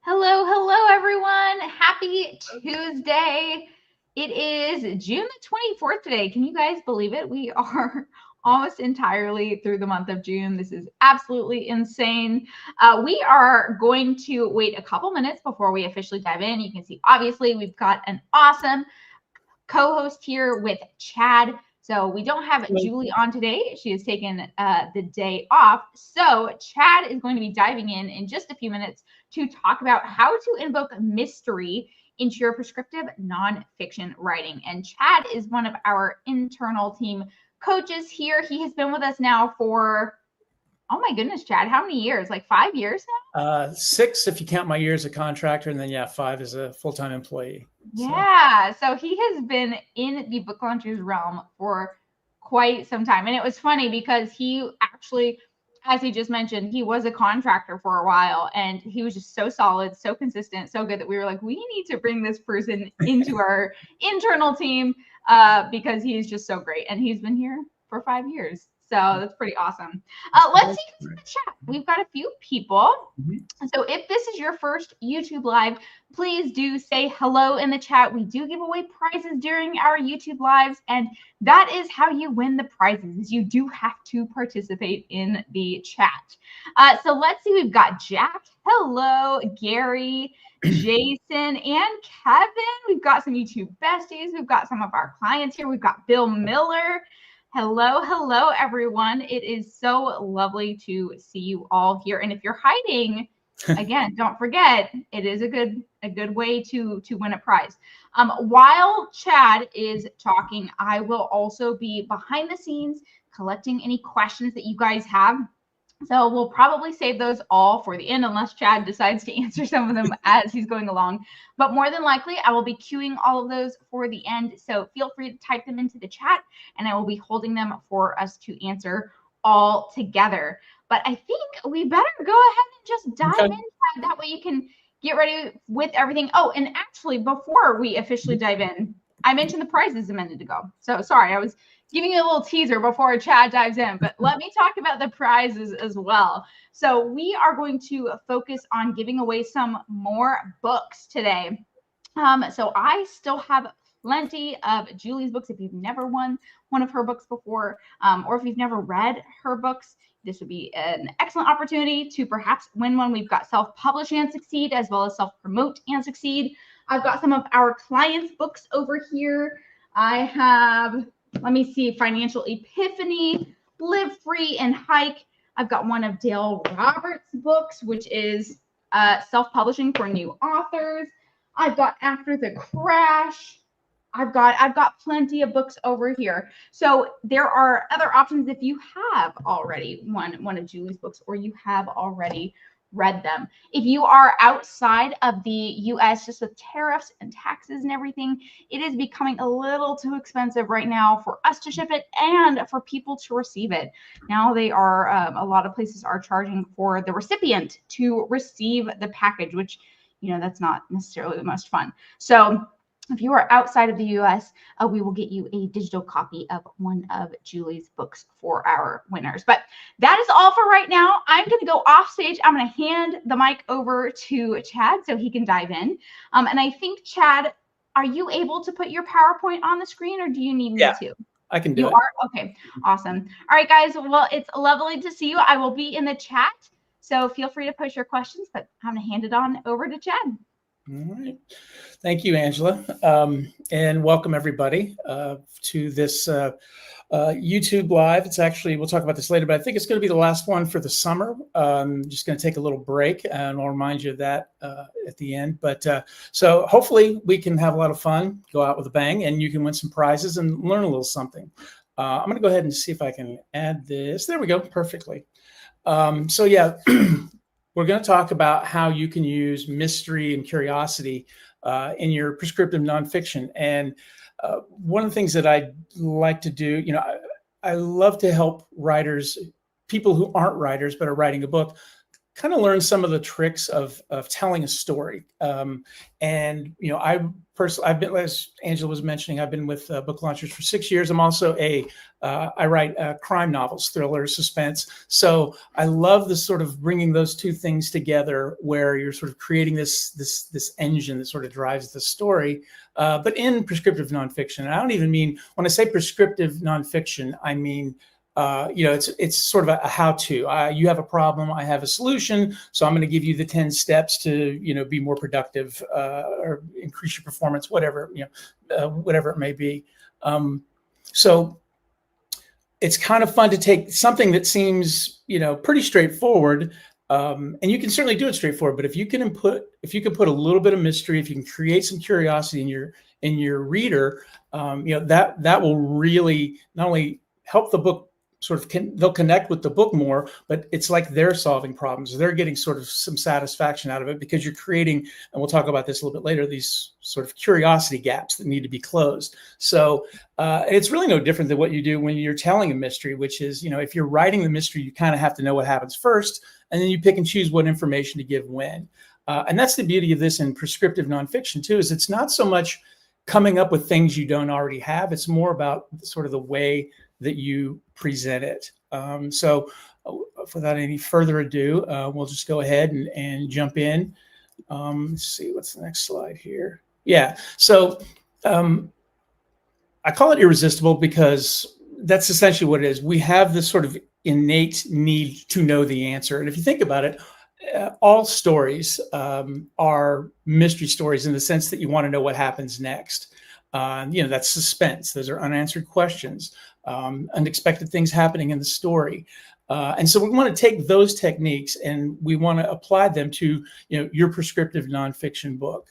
Hello, hello, everyone. Happy Tuesday. It is June the 24th today. Can you guys believe it? We are almost entirely through the month of June. This is absolutely insane. We are going to wait a couple minutes before we officially dive in. You can see, obviously, we've got an awesome co-host here with Chad. So we don't have Julie on today. She has taken the day off. So Chad is going to be diving in just a few minutes to talk about how to invoke mystery into your prescriptive nonfiction writing. And Chad is one of our internal team coaches here. He has been with us now for, oh my goodness, Chad, how many years? Like 5 years now? 6 if you count my year as a contractor, and then 5 as a full-time employee. Yeah, so he has been in the book launchers realm for quite some time. And it was funny because he actually, as he just mentioned, he was a contractor for a while, and he was just so solid, so consistent, so good that we were like, we need to bring this person into our internal team because he is just so great. And he's been here for 5 years. So that's pretty awesome. Let's see who's in the chat. We've got a few people. So if this is your first YouTube live, please do say hello in the chat. We do give away prizes during our YouTube lives, and that is how you win the prizes. You do have to participate in the chat. So let's see. We've got Jack. Hello, Gary, Jason, and Kevin. We've got some YouTube besties. We've got some of our clients here. We've got Bill Miller. Hello, everyone. It is so lovely to see you all here. And if you're hiding, again, don't forget, it is a good way to win a prize. While Chad is talking, I will also be behind the scenes collecting any questions that you guys have. So we'll probably save those all for the end unless Chad decides to answer some of them as he's going along. But more than likely, I will be queuing all of those for the end. So feel free to type them into the chat, and I will be holding them for us to answer all together. But I think we better go ahead and just dive in. That way you can get ready with everything. Oh, and actually, before we officially dive in, I mentioned the prizes a minute ago. So sorry, I was giving you a little teaser before Chad dives in, but let me talk about the prizes as well. So we are going to focus on giving away some more books today. So I still have plenty of Julie's books. If you've never won one of her books before, or if you've never read her books, this would be an excellent opportunity to perhaps win one. We've got Self-Publish and Succeed, as well as Self-Promote and Succeed. I've got some of our clients' books over here. I have, let me see, Financial Epiphany, Live Free and Hike. I've got one of Dale Roberts' books, which is self-publishing for new authors. I've got After the Crash. I've got plenty of books over here. So there are other options if you have already won one of Julie's books or you have already read them. If you are outside of the US, just with tariffs and taxes and everything, it is becoming a little too expensive right now for us to ship it and for people to receive it. Now they are, a lot of places are charging for the recipient to receive the package, which, you know, that's not necessarily the most fun. So if you are outside of the US, we will get you a digital copy of one of Julie's books for our winners. But that is all for right now. I'm going to go off stage. I'm going to hand the mic over to Chad so he can dive in. And I think, Chad, are you able to put your PowerPoint on the screen, or do you need me to? I can do it. You are? Okay, awesome. All right, guys. Well, it's lovely to see you. I will be in the chat, so feel free to post your questions, but I'm going to hand it on over to Chad. All right. Thank you, Angela. And welcome everybody to this YouTube Live. It's actually, we'll talk about this later, but I think it's going to be the last one for the summer. Just going to take a little break, and I'll remind you of that at the end. But so hopefully we can have a lot of fun, go out with a bang, and you can win some prizes and learn a little something. I'm going to go ahead and see if I can add this. There we go, perfectly. So yeah. We're going to talk about how you can use mystery and curiosity in your prescriptive nonfiction. And one of the things that I like to do, you know, I love to help writers, people who aren't writers but are writing a book, kind of learn some of the tricks of telling a story. And I've been, as Angela was mentioning, I've been with Book Launchers for 6 years. I'm also I write crime novels, thrillers, suspense. So I love the sort of bringing those two things together, where you're sort of creating this engine that sort of drives the story. But in prescriptive nonfiction, and I don't even mean, when I say prescriptive nonfiction, I mean, it's sort of a how-to. You have a problem, I have a solution, so I'm going to give you the 10 steps to, be more productive, or increase your performance, whatever it may be. So it's kind of fun to take something that seems, pretty straightforward, and you can certainly do it straightforward. But if you can put a little bit of mystery, if you can create some curiosity in your reader, that will really not only help the book they'll connect with the book more, but it's like they're solving problems. They're getting sort of some satisfaction out of it, because you're creating, and we'll talk about this a little bit later, these sort of curiosity gaps that need to be closed. So it's really no different than what you do when you're telling a mystery, which is, if you're writing the mystery, you kind of have to know what happens first, and then you pick and choose what information to give when. And that's the beauty of this in prescriptive nonfiction too, is it's not so much coming up with things you don't already have. It's more about sort of the way that you present it. So without any further ado, we'll just go ahead and jump in. Let's see, what's the next slide here? Yeah, so I call it irresistible because that's essentially what it is. We have this sort of innate need to know the answer. And if you think about it, all stories are mystery stories in the sense that you want to know what happens next. That's suspense. Those are unanswered questions, unexpected things happening in the story. And so we want to take those techniques and we want to apply them to, your prescriptive nonfiction book.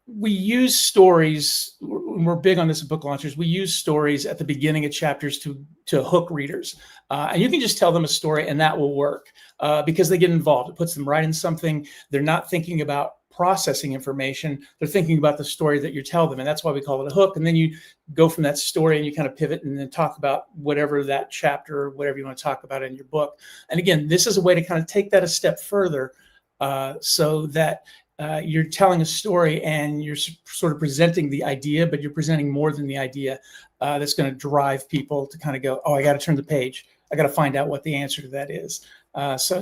We use stories. We're big on this at Book Launchers. We use stories at the beginning of chapters to hook readers. And you can just tell them a story and that will work because they get involved. It puts them right in something. They're not thinking about processing information. They're thinking about the story that you tell them. And that's why we call it a hook. And then you go from that story and you kind of pivot and then talk about whatever that chapter or whatever you want to talk about in your book. And again, this is a way to kind of take that a step further so that you're telling a story and you're sort of presenting the idea, but you're presenting more than the idea that's going to drive people to kind of go, oh, I got to turn the page. I got to find out what the answer to that is. So,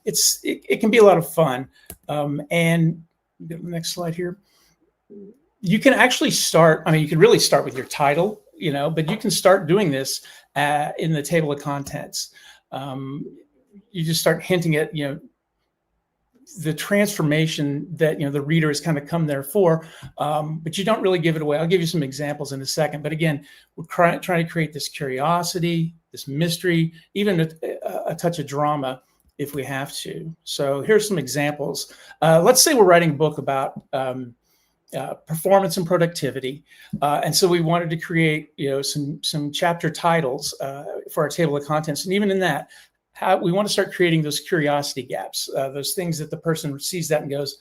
it can be a lot of fun. And the next slide here. You can actually start, you can really start with your title, but you can start doing this in the table of contents. You just start hinting at, the transformation that the reader has kind of come there for, but you don't really give it away. I'll give you some examples in a second. But again, we're trying to create this curiosity, this mystery, even a touch of drama if we have to. So here's some examples. Let's say we're writing a book about performance and productivity, and so we wanted to create some chapter titles for our table of contents, and even in that, we want to start creating those curiosity gaps, those things that the person sees that and goes,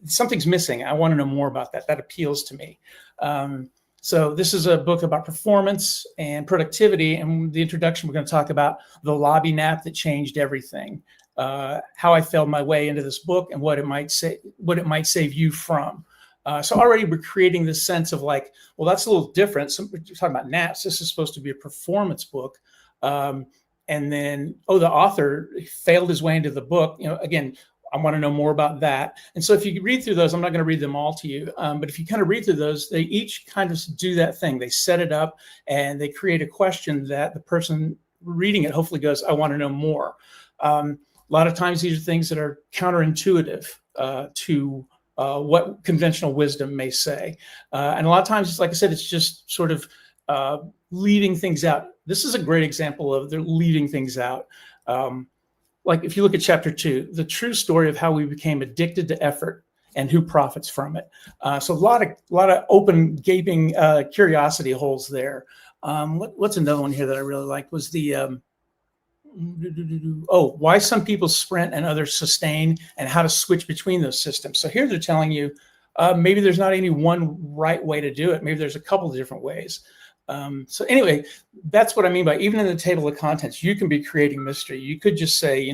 something's missing. I want to know more about that. That appeals to me. So this is a book about performance and productivity. And the introduction, we're going to talk about the lobby nap that changed everything, how I failed my way into this book and what it might save you from. So already we're creating this sense of like, well, that's a little different. We're talking about naps. This is supposed to be a performance book. And then, the author failed his way into the book. Again, I want to know more about that. And so if you read through those, I'm not going to read them all to you. But if you kind of read through those, they each kind of do that thing. They set it up and they create a question that the person reading it hopefully goes, I want to know more. A lot of times these are things that are counterintuitive to what conventional wisdom may say. And a lot of times, like I said, it's just sort of leaving things out. This is a great example of they're leaving things out. Like if you look at chapter 2, the true story of how we became addicted to effort and who profits from it. So a lot of open, gaping curiosity holes there. What's another one here that I really liked was the why some people sprint and others sustain and how to switch between those systems. So here they're telling you maybe there's not any one right way to do it. Maybe there's a couple of different ways. So anyway, that's what I mean by even in the table of contents, you can be creating mystery. You could just say,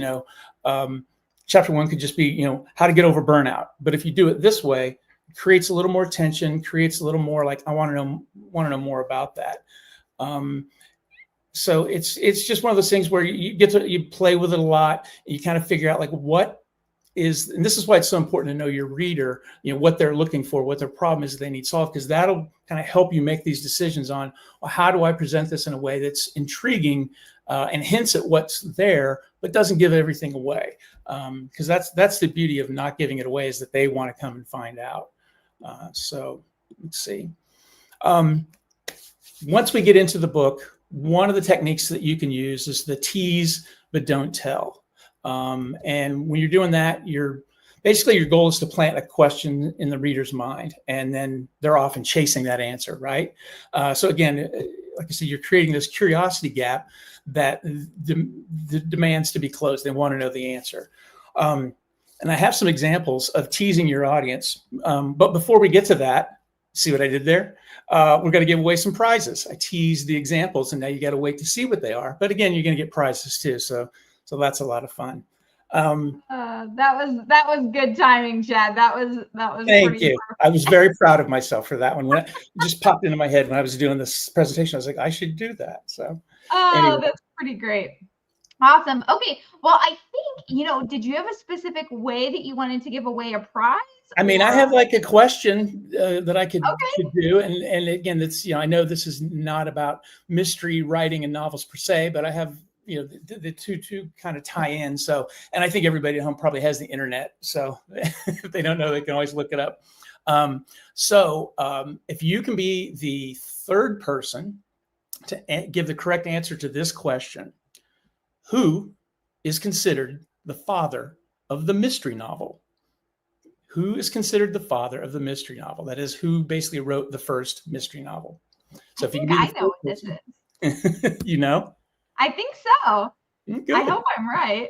chapter 1 could just be, how to get over burnout. But if you do it this way, it creates a little more tension, creates a little more like, I want to know more about that. So it's just one of those things where you play with it a lot. And you kind of figure out like and this is why it's so important to know your reader, what they're looking for, what their problem is that they need solved, because that'll kind of help you make these decisions on, well, how do I present this in a way that's intriguing and hints at what's there, but doesn't give everything away. Because that's the beauty of not giving it away, is that they want to come and find out. So let's see. Once we get into the book, one of the techniques that you can use is the tease but don't tell. And when you're doing that, basically your goal is to plant a question in the reader's mind, and then they're often chasing that answer, right? So again, like I said, you're creating this curiosity gap that demands to be closed. They want to know the answer. And I have some examples of teasing your audience. But before we get to that, see what I did there? We're going to give away some prizes. I teased the examples, and now you got to wait to see what they are. But again, you're going to get prizes too. So that's a lot of fun. That was good timing, Chad. That was thank you. Perfect. I was very proud of myself for that one. When it just popped into my head when I was doing this presentation, I was like, I should do that. So anyway. That's pretty great. Awesome. Okay. Well, I think, did you have a specific way that you wanted to give away a prize? I mean, I have like a question that I could do. And again, that's, I know this is not about mystery writing and novels per se, but I have, the two kind of tie in. So, and I think everybody at home probably has the internet. So if they don't know, they can always look it up. If you can be the third person to give the correct answer to this question, who is considered the father of the mystery novel? Who is considered the father of the mystery novel? That is, who basically wrote the first mystery novel. So if you can be, I know what this is. You know? I think so. Good. I hope I'm right.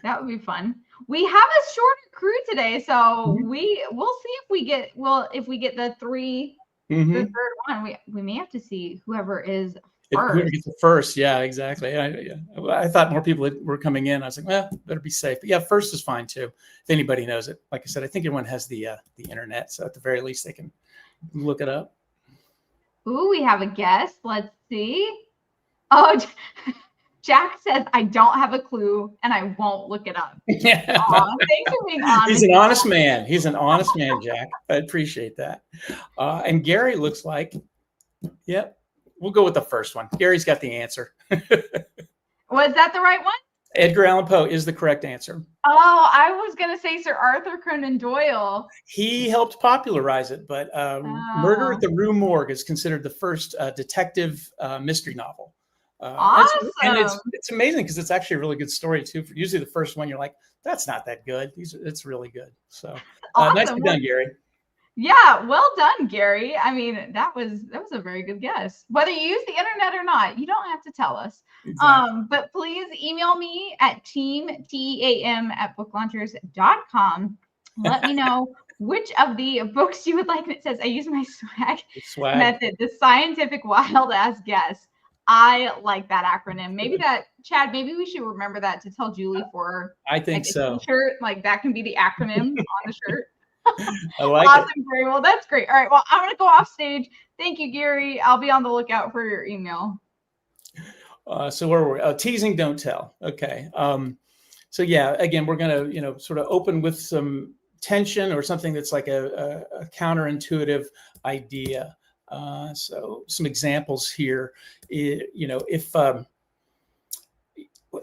That would be fun. We have a shorter crew today, so we'll see if we get the three, the third one. We may have to see whoever is first. Whoever gets the first, yeah, exactly. I thought more people were coming in. I was like, well, better be safe. But yeah, first is fine too, if anybody knows it. Like I said, I think everyone has the internet, so at the very least they can look it up. Ooh, we have a guest. Let's see. Oh, Jack says, I don't have a clue and I won't look it up. Yeah. Thanks for being honest. He's an honest man. He's an honest man, Jack. I appreciate that. And Gary looks like, yep, we'll go with the first one. Gary's got the answer. Was that the right one? Edgar Allan Poe is the correct answer. Oh, I was going to say Sir Arthur Conan Doyle. He helped popularize it, but Murder at the Rue Morgue is considered the first detective mystery novel. Awesome. And it's amazing because it's actually a really good story too. Usually the first one you're like, that's not that good. It's really good. So awesome. Nicely done, Gary. Yeah, well done, Gary. I mean, that was a very good guess. Whether you use the internet or not, you don't have to tell us. Exactly. But please email me at team@booklaunchers.com. Let me know which of the books you would like. And it says, I use my swag method, the scientific wild ass guess. I like that acronym. Maybe Chad, maybe we should remember that to tell Julie for I think so. T-shirt. Like that can be the acronym on the shirt. I like awesome, it. Gary. Well, that's great. All right. Well, I'm going to go off stage. Thank you, Gary. I'll be on the lookout for your email. So where were we? Teasing, don't tell. Okay. So yeah, again, we're going to, sort of open with some tension or something that's like a counterintuitive idea. So some examples here, if,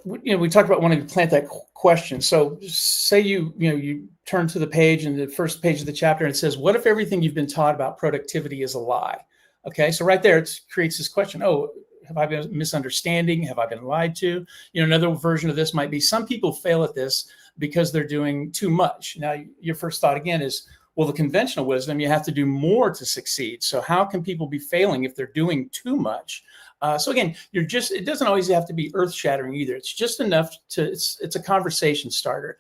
we talked about wanting to plant that question. So say you turn to the page and the first page of the chapter and it says, what if everything you've been taught about productivity is a lie? Okay. So right there, it creates this question. Oh, have I been misunderstanding? Have I been lied to? Another version of this might be some people fail at this because they're doing too much. Now, your first thought again is, well, the conventional wisdom, you have to do more to succeed. So how can people be failing if they're doing too much? So again, it doesn't always have to be earth shattering either. It's just enough it's a conversation starter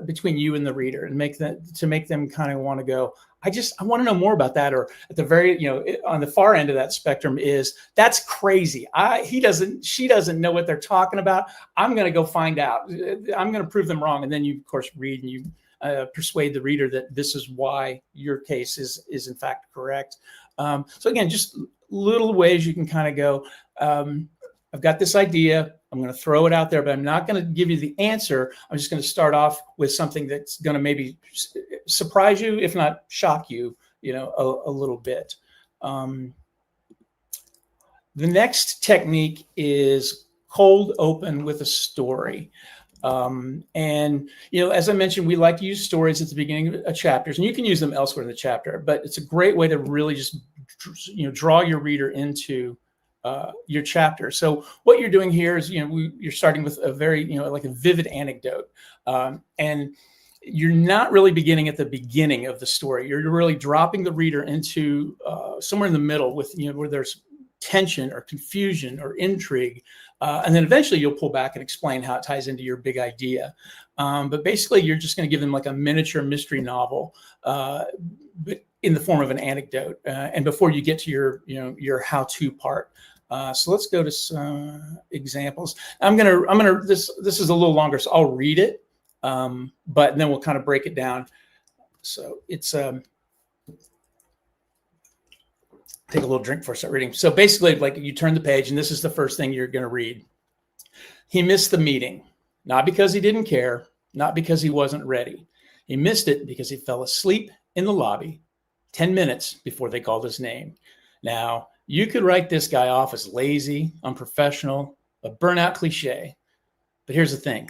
between you and the reader, and make them kind of want to go, I want to know more about that. Or at the very, on the far end of that spectrum is, that's crazy. She doesn't know what they're talking about. I'm going to go find out. I'm going to prove them wrong. And then you of course read and you persuade the reader that this is why your case is in fact correct. So again, just little ways you can kind of go, I've got this idea, I'm going to throw it out there, but I'm not going to give you the answer. I'm just going to start off with something that's going to maybe surprise you, if not shock you, a little bit. The next technique is cold open with a story. And, as I mentioned, we like to use stories at the beginning of chapters, and you can use them elsewhere in the chapter, but it's a great way to really just, draw your reader into your chapter. So what you're doing here is, you're starting with a very, like a vivid anecdote. And you're not really beginning at the beginning of the story. You're really dropping the reader into somewhere in the middle with, where there's tension or confusion or intrigue. And then eventually you'll pull back and explain how it ties into your big idea. But basically you're just going to give them like a miniature mystery novel, but in the form of an anecdote. And before you get to your how-to part. So let's go to some examples. This is a little longer, so I'll read it, but then we'll kind of break it down. So it's, take a little drink before I start reading. So basically, like, you turn the page and this is the first thing you're going to read. He missed the meeting, not because he didn't care, not because he wasn't ready. He missed it because he fell asleep in the lobby 10 minutes before they called his name. Now, you could write this guy off as lazy, unprofessional, a burnout cliche. But here's the thing.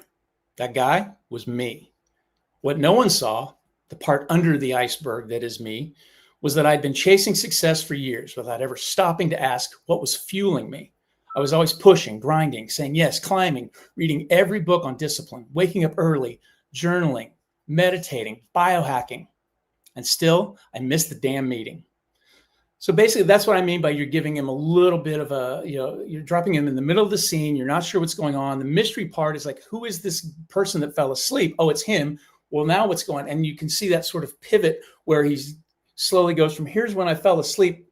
That guy was me. What no one saw, the part under the iceberg that is me, was that I'd been chasing success for years without ever stopping to ask what was fueling me. I was always pushing, grinding, saying yes, climbing, reading every book on discipline, waking up early, journaling, meditating, biohacking. And still, I missed the damn meeting. So basically, that's what I mean by you're giving him a little bit of you're dropping him in the middle of the scene. You're not sure what's going on. The mystery part is like, who is this person that fell asleep? Oh, it's him. Well, now what's going on? And you can see that sort of pivot where he's slowly goes from, here's when I fell asleep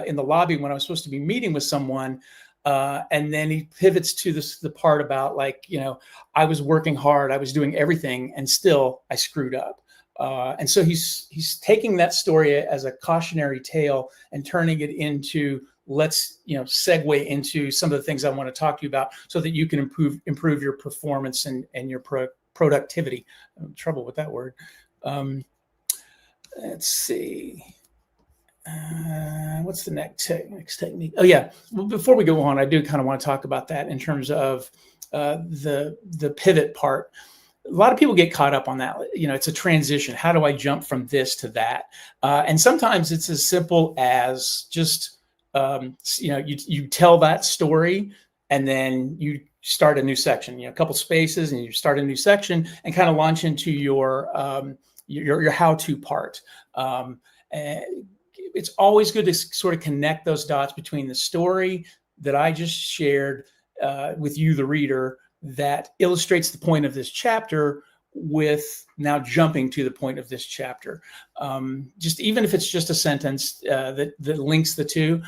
in the lobby when I was supposed to be meeting with someone. And then he pivots to the part about like, I was working hard, I was doing everything, and still I screwed up. And so he's taking that story as a cautionary tale and turning it into, let's segue into some of the things I want to talk to you about so that you can improve your performance and your productivity. I'm in trouble with that word. Let's see. What's the next technique? Oh yeah. Well, before we go on, I do kind of want to talk about that in terms of the pivot part. A lot of people get caught up on that. It's a transition. How do I jump from this to that? And sometimes it's as simple as just, you tell that story and then you start a new section, a couple spaces, and you start a new section and kind of launch into your how-to part. And it's always good to sort of connect those dots between the story that I just shared with you, the reader, that illustrates the point of this chapter with now jumping to the point of this chapter. Just even if it's just a sentence that links the two,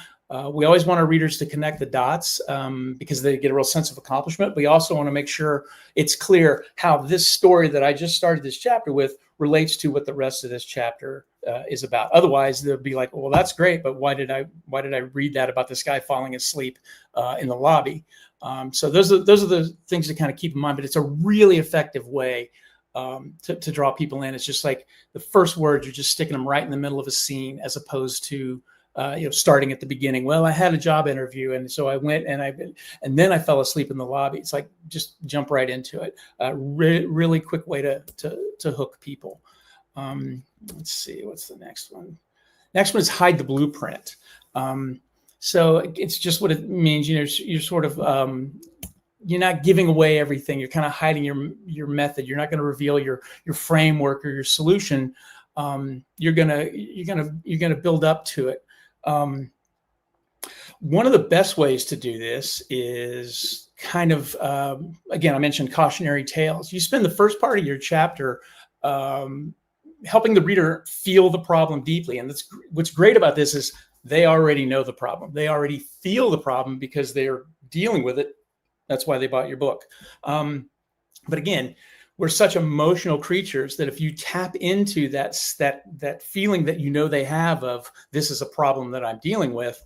we always want our readers to connect the dots because they get a real sense of accomplishment. We also want to make sure it's clear how this story that I just started this chapter with relates to what the rest of this chapter is about. Otherwise, they'll be like, well, that's great, but why did I read that about this guy falling asleep in the lobby? So those are the things to kind of keep in mind. But it's a really effective way to draw people in. It's just like the first words, you're just sticking them right in the middle of a scene, as opposed to starting at the beginning. Well, I had a job interview, and so I went and then I fell asleep in the lobby. It's like, just jump right into it. Really quick way to hook people. Let's see, what's the next one? Next one is hide the blueprint. So it's just what it means. You're sort of you're not giving away everything. You're kind of hiding your method. You're not going to reveal your framework or your solution. You're gonna build up to it. One of the best ways to do this is kind of, again, I mentioned cautionary tales. You spend the first part of your chapter helping the reader feel the problem deeply. And what's great about this is they already know the problem. They already feel the problem because they're dealing with it. That's why they bought your book. But again, we're such emotional creatures that if you tap into that feeling that they have of this is a problem that I'm dealing with,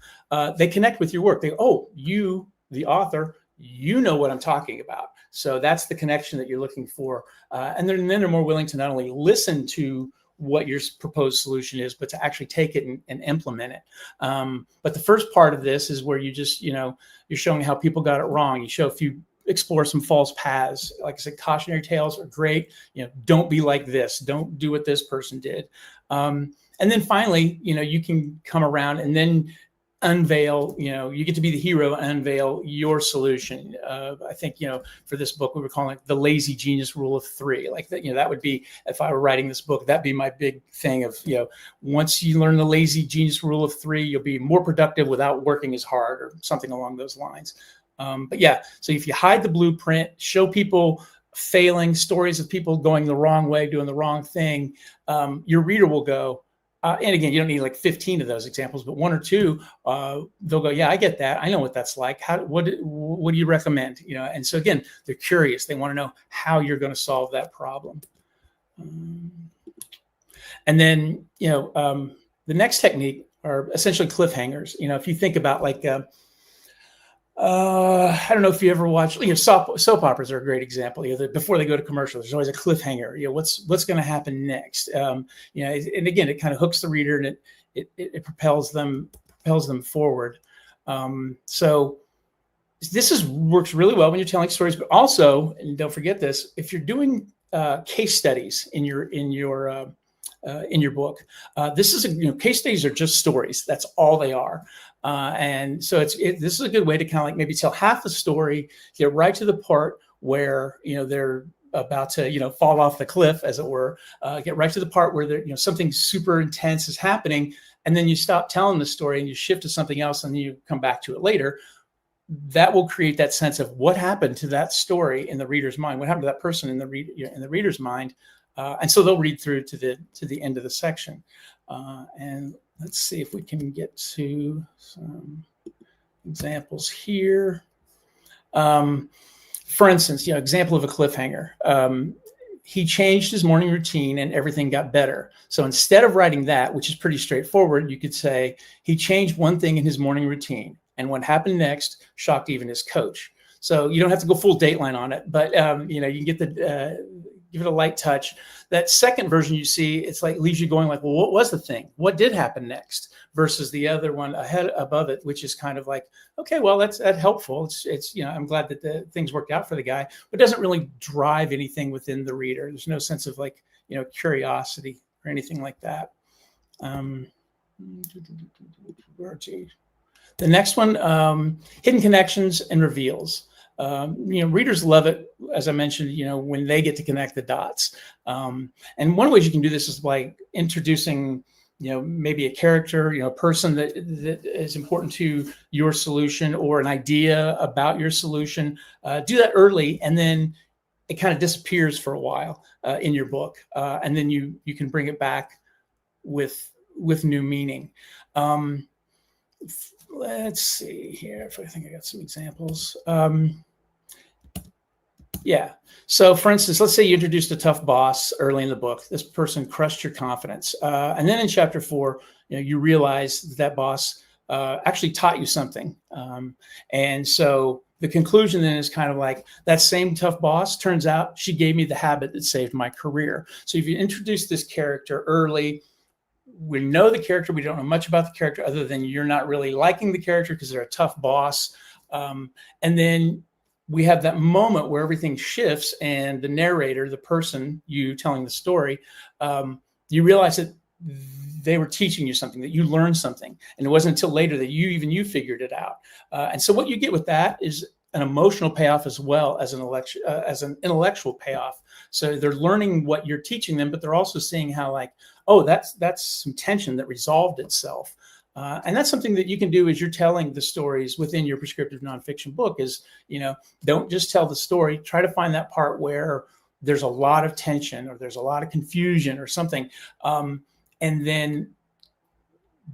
they connect with your work. They, oh, you, the author, you know what I'm talking about. So that's the connection that you're looking for. And then they're more willing to not only listen to what your proposed solution is, but to actually take it and implement it. But the first part of this is where you just, you're showing how people got it wrong. You explore some false paths. Like I said, cautionary tales are great. Don't be like this. Don't do what this person did. And then finally, you can come around and then unveil, you get to be the hero and unveil your solution. I think, for this book, we were calling it the lazy genius rule of 3. Like that, that would be, if I were writing this book, that'd be my big thing of, once you learn the lazy genius rule of 3, you'll be more productive without working as hard or something along those lines. But yeah, so if you hide the blueprint, show people failing, stories of people going the wrong way, doing the wrong thing, your reader will go, and again, you don't need like 15 of those examples, but 1 or 2, they'll go, yeah, I get that. I know what that's like. What do you recommend? And so again, they're curious. They want to know how you're going to solve that problem. And then, the next technique are essentially cliffhangers. If you think about like, I don't know if you ever watch, soap operas are a great example. Before they go to commercial, there's always a cliffhanger. What's going to happen next? And again, it kind of hooks the reader and it propels them forward. So this works really well when you're telling stories, but also, and don't forget this, if you're doing case studies in your book, this is case studies are just stories. That's all they are. And so this is a good way to kind of like maybe tell half the story, get right to the part where, they're about to, fall off the cliff, as it were, get right to the part where something super intense is happening. And then you stop telling the story and you shift to something else and then you come back to it later. That will create that sense of what happened to that story in the reader's mind, what happened to that person in the reader's mind. And so they'll read through to the end of the section. And let's see if we can get to some examples here. For instance, example of a cliffhanger. He changed his morning routine and everything got better. So instead of writing that, which is pretty straightforward, you could say he changed one thing in his morning routine. And what happened next shocked even his coach. So you don't have to go full Dateline on it, but you can get give it a light touch. That second version you see, it's like leaves you going like, well, what was the thing? What did happen next? Versus the other one above it, which is kind of like, okay, well, that's helpful. It's I'm glad that the things worked out for the guy, but doesn't really drive anything within the reader. There's no sense of like, curiosity or anything like that. The next one, hidden connections and reveals. Readers love it, as I mentioned, when they get to connect the dots. And one way you can do this is by introducing, maybe a character, a person that is important to your solution or an idea about your solution. Do that early, and then it kind of disappears for a while in your book. And then you can bring it back with new meaning. Let's see here if I think I got some examples. Yeah. So for instance, let's say you introduced a tough boss early in the book. This person crushed your confidence. And then in chapter 4, you realize that boss actually taught you something. And so the conclusion then is kind of like that same tough boss, turns out she gave me the habit that saved my career. So if you introduce this character early, we know the character, we don't know much about the character other than you're not really liking the character because they're a tough boss. And then we have that moment where everything shifts and the narrator, the person, you telling the story, you realize that they were teaching you something, that you learned something. And it wasn't until later that you figured it out. And so what you get with that is an emotional payoff as well as an intellectual payoff. So they're learning what you're teaching them, but they're also seeing how like, oh, that's some tension that resolved itself. And that's something that you can do as you're telling the stories within your prescriptive nonfiction book is, don't just tell the story. Try to find that part where there's a lot of tension or there's a lot of confusion or something. And then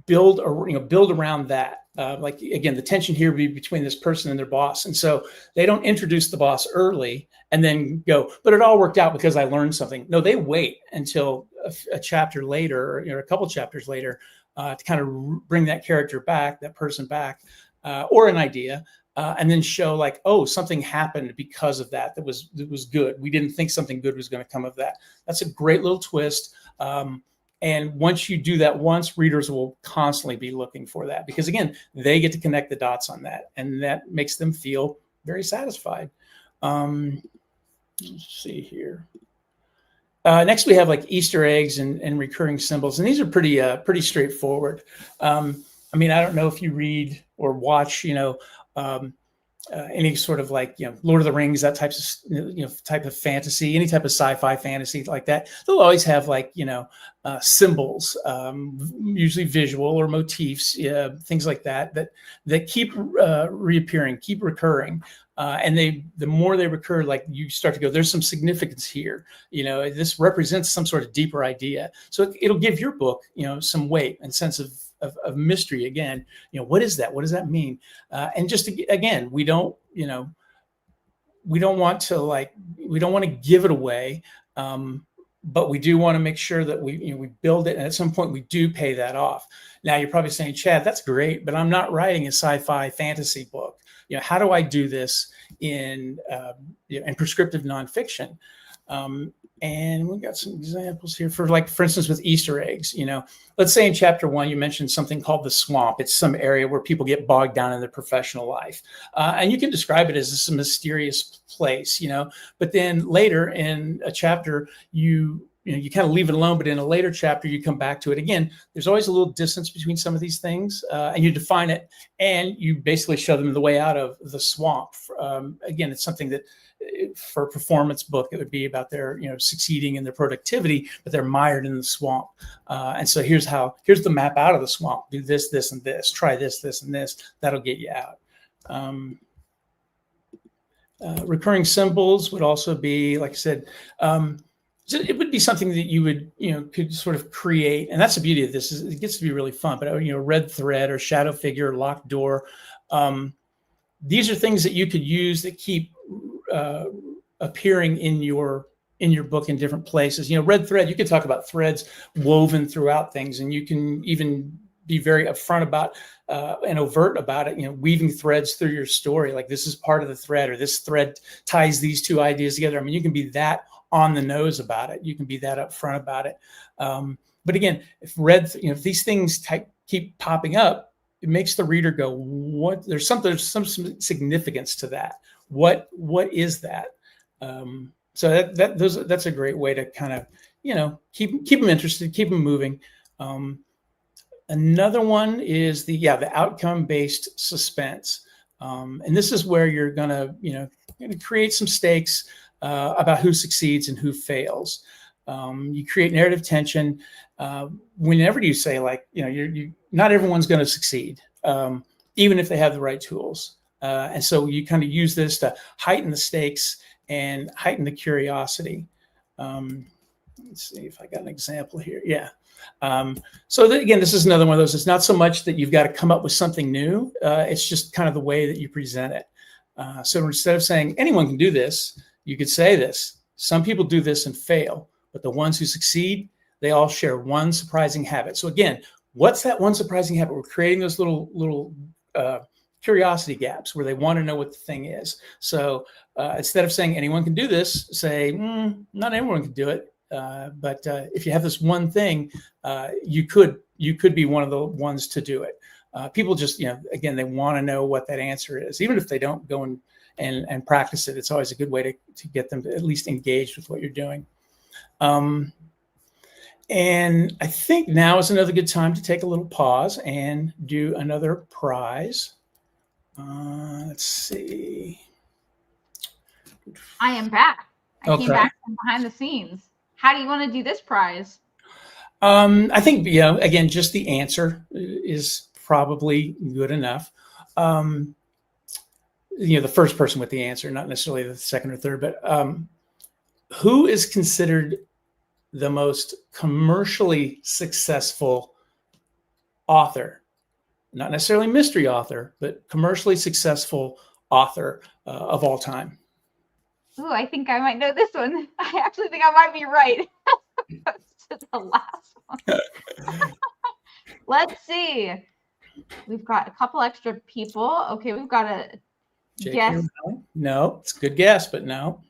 build around that. Like, again, the tension here would be between this person and their boss. And so they don't introduce the boss early and then go, but it all worked out because I learned something. No, they wait until a chapter later, or a couple chapters later, to kind of bring that character back, that person back, or an idea, and then show like, oh, something happened because of that. That was good. We didn't think something good was going to come of that. That's a great little twist. And once you do that once, readers will constantly be looking for that because, again, they get to connect the dots on that, and that makes them feel very satisfied. Let's see here. Next, we have like Easter eggs and recurring symbols, and these are pretty straightforward. I don't know if you read or watch, any sort of like, Lord of the Rings, that type of fantasy, any type of sci-fi fantasy like that. They'll always have like, symbols, usually visual or motifs, things like that keep reappearing, keep recurring. And the more they recur, like you start to go, there's some significance here. This represents some sort of deeper idea. So it'll give your book, some weight and sense of mystery. Again, what is that? What does that mean? And just again, we don't want to give it away, but we do want to make sure that we build it, and at some point we do pay that off. Now you're probably saying, Chad, that's great, but I'm not writing a sci-fi fantasy book. How do I do this in prescriptive nonfiction? And we got some examples here for instance, with Easter eggs. Let's say in chapter 1, you mentioned something called the swamp. It's some area where people get bogged down in their professional life. And you can describe it as this mysterious place, but then later in a chapter, you kind of leave it alone, but in a later chapter, you come back to it again. There's always a little distance between some of these things, and you define it, and you basically show them the way out of the swamp. Again, it's something that for a performance book, it would be about their, succeeding in their productivity, but they're mired in the swamp. And so here's the map out of the swamp. Do this, this, and this. Try this, this, and this. That'll get you out. Recurring symbols would also be, like I said, so it would be something that you would, could sort of create. And that's the beauty of this, is it gets to be really fun. But, red thread or shadow figure, locked door. These are things that you could use that keep appearing in your book in different places. Red thread, you could talk about threads woven throughout things, and you can even be very upfront about and overt about it, weaving threads through your story. Like, this is part of the thread, or this thread ties these two ideas together. You can be that on the nose about it. You can be that upfront about it. But again, if these things keep popping up, it makes the reader go, "What? There's some significance to that. What is that?" So that's a great way to kind of keep them interested, keep them moving. Another one is the outcome-based suspense, and this is where you're gonna create some stakes about who succeeds and who fails. You create narrative tension whenever you say, like, not everyone's going to succeed, even if they have the right tools. And so you kind of use this to heighten the stakes and heighten the curiosity. Let's see if I got an example here. Yeah. Again, this is another one of those. It's not so much that you've got to come up with something new. It's just kind of the way that you present it. So instead of saying anyone can do this, you could say this: some people do this and fail, but the ones who succeed, they all share one surprising habit. So again, what's that one surprising habit? We're creating those little curiosity gaps where they want to know what the thing is. So instead of saying anyone can do this, say not everyone can do it, but if you have this one thing, you could be one of the ones to do it. People just, again, they want to know what that answer is, even if they don't go and practice it. It's always a good way to get them to at least engaged with what you're doing. And I think now is another good time to take a little pause and do another prize. Let's see. I am back. I came back from behind the scenes. How do you want to do this prize? I think, again, just the answer is probably good enough. The first person with the answer, not necessarily the second or third, but who is considered the most commercially successful author? Not necessarily mystery author, but commercially successful author of all time. Ooh, I think I might know this one. I actually think I might be right. To the last one. Let's see. We've got a couple extra people. Okay, we've got a guess. No, it's a good guess, but no.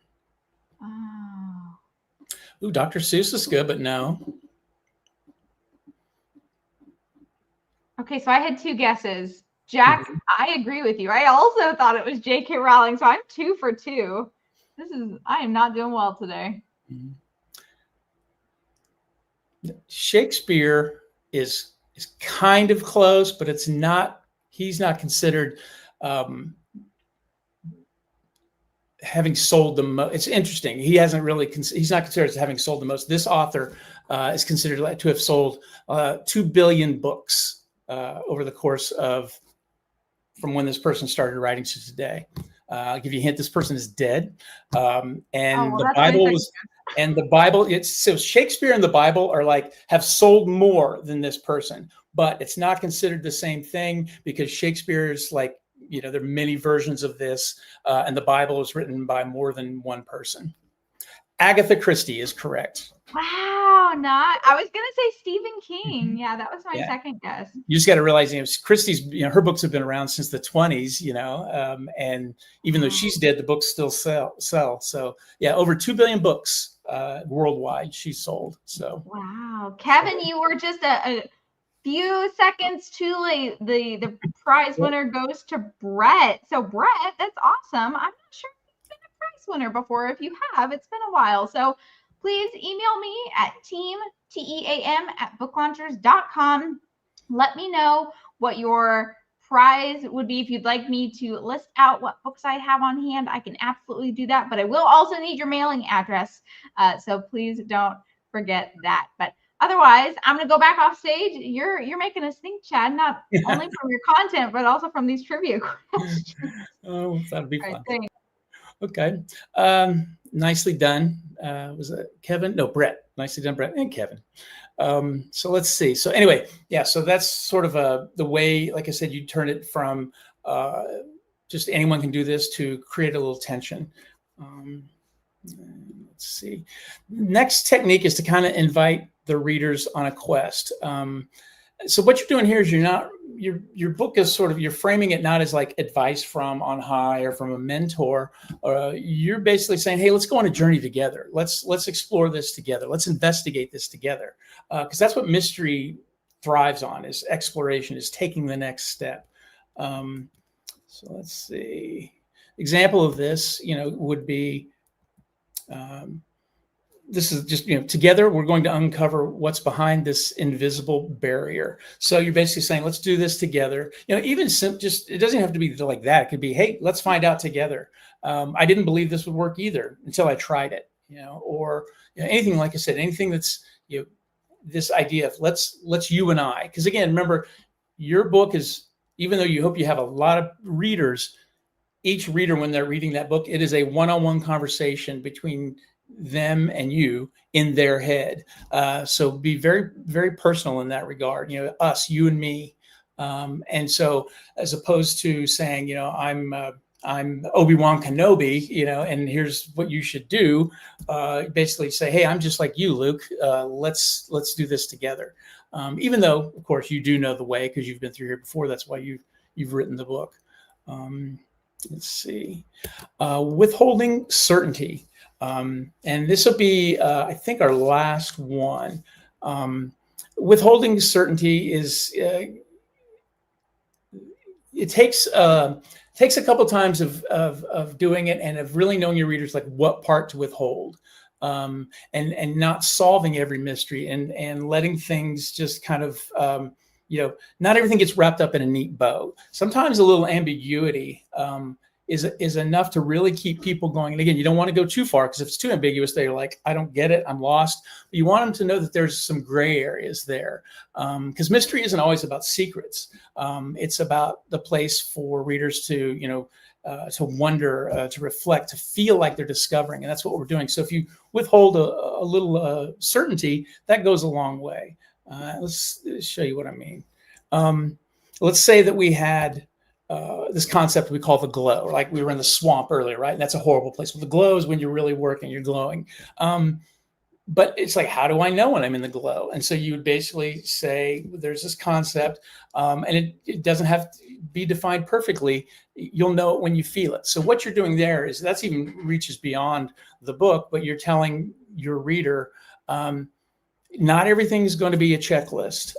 Oh. Ooh, Dr. Seuss is good, but no. Okay, so I had two guesses. Jack, I agree with you. I also thought it was J.K. Rowling, so I'm 2 for 2. I am not doing well today. Shakespeare is kind of close, but it's not. He's not considered having sold the most. It's interesting. He hasn't really. He's not considered as having sold the most. This author is considered to have sold 2 billion books over the course of from when this person started writing to today. I'll give you a hint. This person is dead, the Bible was. And the Bible, so Shakespeare and the Bible are have sold more than this person, but it's not considered the same thing because Shakespeare is there are many versions of this, and the Bible is written by more than one person. Agatha Christie is correct. Wow, I was gonna say Stephen King. Yeah, that was my second guess. You just got to realize, Christie's, her books have been around since the 20s, and even though she's dead, the books still sell. So yeah, over 2 billion books worldwide she's sold. So wow, Kevin, you were just a few seconds too late. The prize winner goes to Brett. So Brett, that's awesome. I'm not sure if you've been a prize winner before. If you have, it's been a while. So please email me at team@booklaunchers.com. Let me know what your prize would be. If you'd like me to list out what books I have on hand, I can absolutely do that. But I will also need your mailing address. So please don't forget that. But otherwise, I'm going to go back off stage. You're making us think, Chad, not only from your content, but also from these trivia questions. Oh, that'd be fun. Thanks. Okay. Nicely done. Was it Kevin? No, Brett. Nicely done, Brett and Kevin. So let's see. So anyway, so that's sort of the way, like I said, you turn it from just anyone can do this to create a little tension. Let's see. Next technique is to kind of invite the readers on a quest. So what you're doing here is your book is you're framing it not as advice from on high or from a mentor. You're basically saying, hey, let's go on a journey together. Let's explore this together. Let's investigate this together. Because that's what mystery thrives on, is exploration, is taking the next step. So let's see. Example of this, would be, this is just, together we're going to uncover what's behind this invisible barrier. So you're basically saying, let's do this together. Even just, it doesn't have to be like that. It could be, hey, let's find out together. I didn't believe this would work either until I tried it, or anything, like I said, anything that's, this idea of let's you and I, because again, remember, your book is, even though you hope you have a lot of readers, each reader, when they're reading that book, it is a one-on-one conversation between them and you in their head. So be very, very personal in that regard, us, you and me. And so as opposed to saying, I'm Obi-Wan Kenobi, and here's what you should do. Basically say, hey, I'm just like you, Luke. Let's do this together. Even though, of course, you do know the way because you've been through here before. That's why you've written the book. Let's see. Withholding certainty. And this will be, I think, our last one. Withholding certainty is, it takes a couple times of doing it and of really knowing your readers, what part to withhold, and not solving every mystery and letting things just kind of, not everything gets wrapped up in a neat bow. Sometimes a little ambiguity is enough to really keep people going. And again, you don't want to go too far, because if it's too ambiguous, they're like, I don't get it, I'm lost. But you want them to know that there's some gray areas there, because mystery isn't always about secrets. It's about the place for readers to, to wonder, to reflect, to feel like they're discovering. And that's what we're doing. So if you withhold a little certainty, that goes a long way. Let's show you what I mean. Let's say that we had this concept we call the glow, like we were in the swamp earlier, right? And that's a horrible place. Well, the glow is when you're really working, you're glowing. But it's like, how do I know when I'm in the glow? And so you would basically say, there's this concept, and it doesn't have to be defined perfectly. You'll know it when you feel it. So what you're doing there is, that's even reaches beyond the book, but you're telling your reader, not everything is going to be a checklist.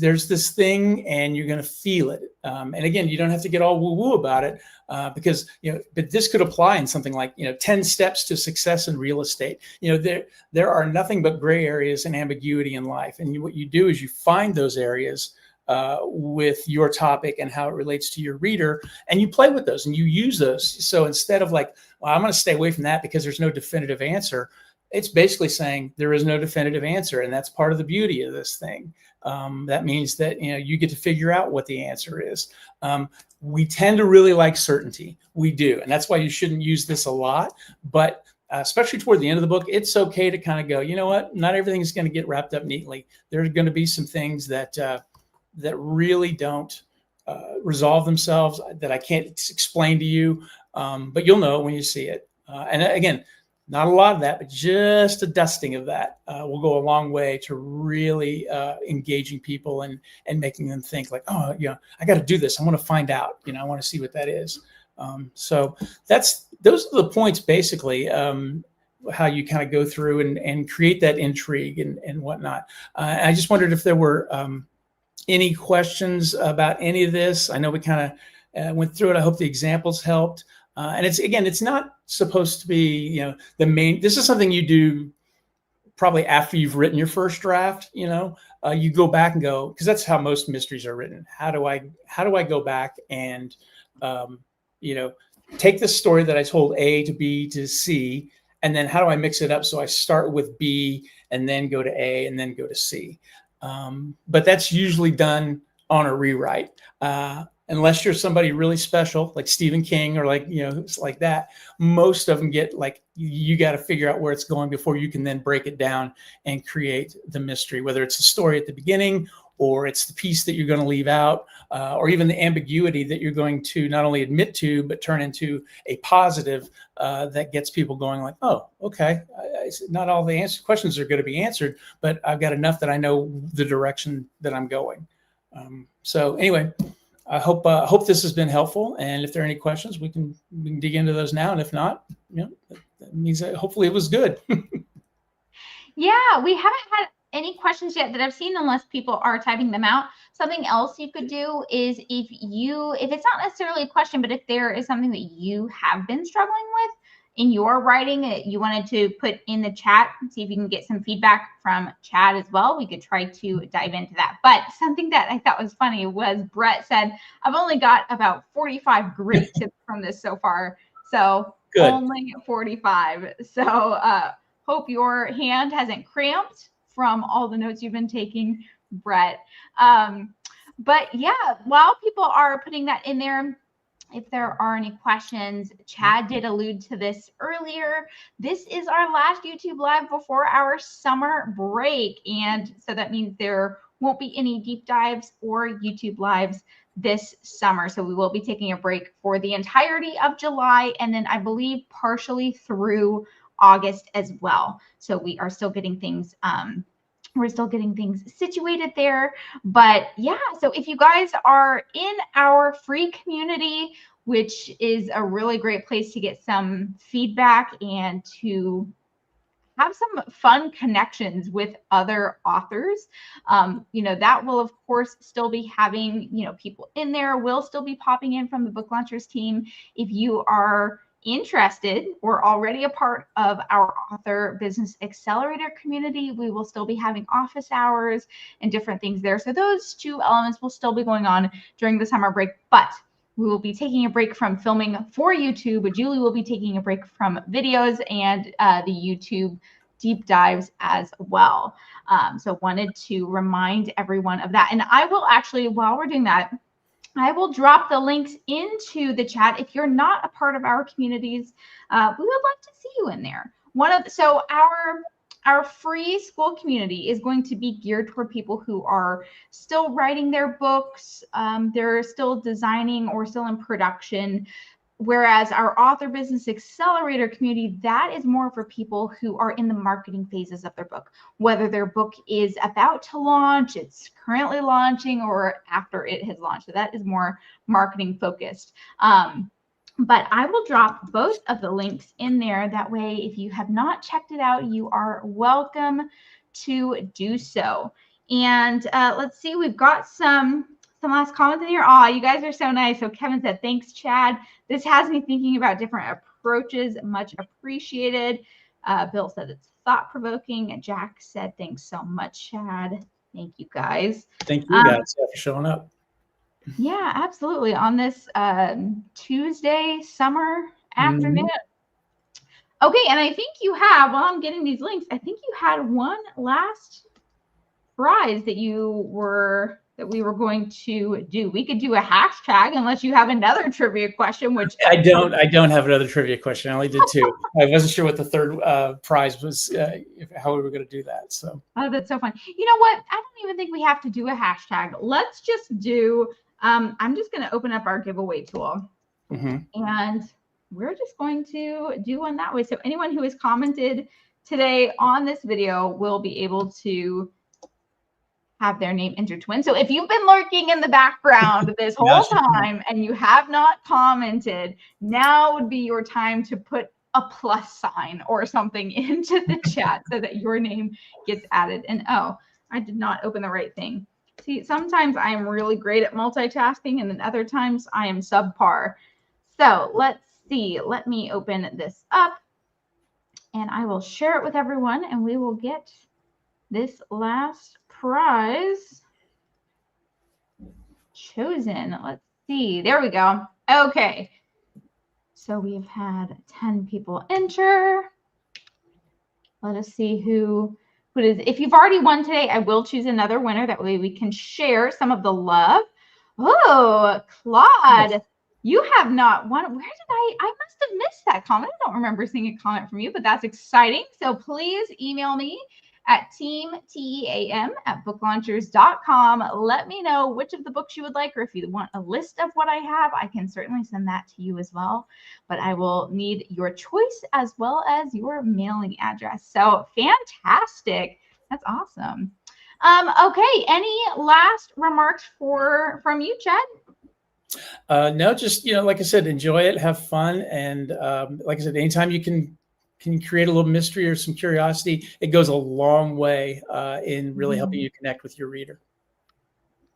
There's this thing and you're going to feel it. And again, you don't have to get all woo-woo about it, because, but this could apply in something like, 10 steps to success in real estate. There are nothing but gray areas and ambiguity in life. And what you do is you find those areas with your topic and how it relates to your reader, and you play with those and you use those. So instead of like, well, I'm going to stay away from that because there's no definitive answer, it's basically saying there is no definitive answer. And that's part of the beauty of this thing. That means that, you get to figure out what the answer is. We tend to really like certainty. We do. And that's why you shouldn't use this a lot. But especially toward the end of the book, it's okay to kind of go, you know what? Not everything is going to get wrapped up neatly. There's going to be some things that really don't resolve themselves, that I can't explain to you. But you'll know when you see it. And again, not a lot of that, but just a dusting of that will go a long way to really engaging people and making them think like, oh, I got to do this. I want to find out. I want to see what that is. So those are the points, basically, how you kind of go through and create that intrigue and whatnot. I just wondered if there were any questions about any of this. I know we kind of went through it. I hope the examples helped. And it's not supposed to be, the main, this is something you do probably after you've written your first draft, you go back and go, because that's how most mysteries are written. How do I go back and, take the story that I told A to B to C, and then how do I mix it up? So I start with B and then go to A and then go to C. But that's usually done on a rewrite. Unless you're somebody really special, like Stephen King or like that, most of them get like, you got to figure out where it's going before you can then break it down and create the mystery, whether it's a story at the beginning or it's the piece that you're going to leave out, or even the ambiguity that you're going to not only admit to, but turn into a positive that gets people going like, oh, okay, not all the questions are going to be answered, but I've got enough that I know the direction that I'm going. So anyway, I hope this has been helpful. And if there are any questions, we can dig into those now. And if not, that means that hopefully it was good. Yeah, we haven't had any questions yet that I've seen, unless people are typing them out. Something else you could do is if it's not necessarily a question, but if there is something that you have been struggling with in your writing that you wanted to put in the chat, see if you can get some feedback from Chad as well. We could try to dive into that. But something that I thought was funny was Brett said, I've only got about 45 great tips from this so far. So good. Only 45. So hope your hand hasn't cramped from all the notes you've been taking, Brett. But yeah, while people are putting that in there, if there are any questions, Chad did allude to this earlier. This is our last YouTube live before our summer break. And so that means there won't be any deep dives or YouTube lives this summer. So we will be taking a break for the entirety of July, and then I believe partially through August as well. So we are still getting things we're still getting things situated there. But yeah, so if you guys are in our free community, which is a really great place to get some feedback and to have some fun connections with other authors, that will of course still be having, people in there. Will still be popping in from the Book Launchers team. If you are interested or already a part of our Author Business Accelerator community, we will still be having office hours and different things there. So those two elements will still be going on during the summer break. But we will be taking a break from filming for YouTube. Julie will be taking a break from videos and the YouTube deep dives as well. So wanted to remind everyone of that. And I will actually, while we're doing that, I will drop the links into the chat. If you're not a part of our communities, we would love to see you in there. So our free school community is going to be geared toward people who are still writing their books, they're still designing or still in production. Whereas our Author Business Accelerator community, that is more for people who are in the marketing phases of their book, whether their book is about to launch, it's currently launching, or after it has launched. So that is more marketing focused. But I will drop both of the links in there. That way, if you have not checked it out, you are welcome to do so. And let's see, we've got some last comments in here. Oh, you guys are so nice. So Kevin said, thanks, Chad. This has me thinking about different approaches. Much appreciated. Bill said it's thought-provoking. Jack said, thanks so much, Chad. Thank you, guys. Thank you guys for showing up. Yeah, absolutely. On this Tuesday summer afternoon. Okay, and I think you have, while I'm getting these links, I think you had one last prize that we were going to do. We could do a hashtag unless you have another trivia question, which I don't have another trivia question. I only did two. I wasn't sure what the third prize was, how we were going to do that. So that's so fun. You know what? I don't even think we have to do a hashtag. Let's just do, I'm just going to open up our giveaway tool and we're just going to do one that way. So anyone who has commented today on this video will be able to have their name intertwined. So if you've been lurking in the background this whole time and you have not commented, now would be your time to put a plus sign or something into the chat so that your name gets added. And oh, I did not open the right thing. See, sometimes I am really great at multitasking and then other times I am subpar. So let's see. Let me open this up and I will share it with everyone and we will get this last prize chosen. Let's see. There we go. Okay. So we've had 10 people enter. Let us see who it is. If you've already won today, I will choose another winner. That way we can share some of the love. Oh, Claude, you have not won. Where did I must have missed that comment. I don't remember seeing a comment from you, but that's exciting. So please email me at team@booklaunchers.com. Let me know which of the books you would like, or if you want a list of what I have, I can certainly send that to you as well. But I will need your choice as well as your mailing address. So fantastic. That's awesome. Okay, any last remarks from you, Chad? No, just, like I said, enjoy it, have fun. And like I said, anytime you can create a little mystery or some curiosity, it goes a long way in really helping you connect with your reader.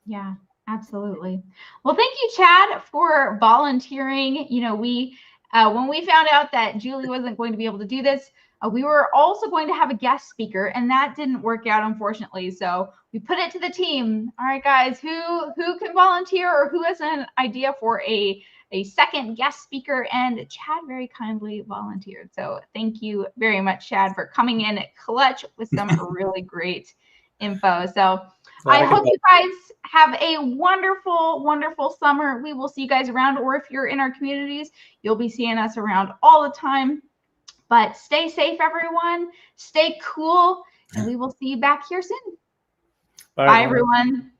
Yeah, absolutely. Well, thank you, Chad, for volunteering. We when we found out that Julie wasn't going to be able to do this, we were also going to have a guest speaker, and that didn't work out, unfortunately. So we put it to the team. All right, guys, who can volunteer or who has an idea for a second guest speaker? And Chad very kindly volunteered. So thank you very much, Chad, for coming in clutch with some really great info. So I hope you guys have a wonderful, wonderful summer. We will see you guys around, or if you're in our communities, you'll be seeing us around all the time. But stay safe, everyone. Stay cool, and we will see you back here soon. Bye everyone.